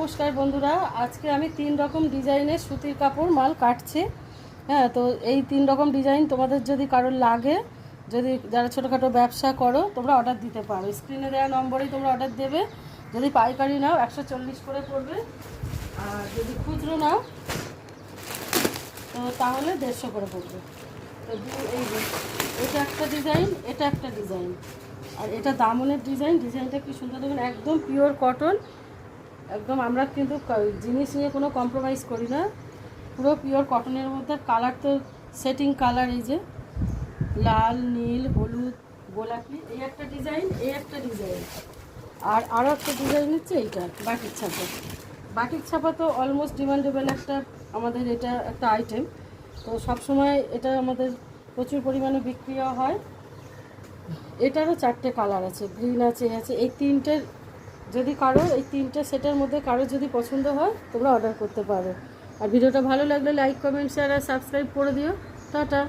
নমস্কার বন্ধুরা, আজকে আমি 3 রকম ডিজাইনের সুতির কাপড় মাল কাটছি। হ্যাঁ, তো এই 3 রকম ডিজাইন তোমাদের যদি কারোর লাগে, যদি যারা ছোটোখাটো ব্যবসা করো তোমরা অর্ডার দিতে পারো। স্ক্রিনে দেওয়া নম্বরেই তোমরা অর্ডার দেবে। যদি পাইকারি নাও 140 করে পড়বে, আর যদি খুচরো নাও তো তাহলে 150 করে পড়বে। তো এই এটা একটা ডিজাইন, এটা একটা ডিজাইন, আর এটা দামনের ডিজাইনটা কি সুন্দর দেখুন, একদম পিওর কটন। একদম আমরা কিন্তু জিনিস নিয়ে কোনো কম্প্রোমাইজ করি না, পুরো পিওর কটনের মধ্যে। কালার তো সেটিং কালার, এই যে লাল, নীল, হলুদ, গোলাপি, এই একটা ডিজাইন, এই একটা ডিজাইন, আর আরও একটা ডিজাইন হচ্ছে এইটা বাটিক ছাপা। বাটিক ছাপা তো অলমোস্ট ডিমান্ডেবল একটা, আমাদের এটা একটা আইটেম। তো সবসময় এটা আমাদের প্রচুর পরিমাণে বিক্রিও হয়। এটারও 4টে কালার আছে, গ্রিন আছে, এই 3টের যদি কারো, এই 3টে সেটের মধ্যে কারো যদি পছন্দ হয় তোমরা অর্ডার করতে পারো। আর ভিডিওটা ভালো লাগলে লাইক, কমেন্ট, শেয়ার আর সাবস্ক্রাইব করে দিও। টাটা।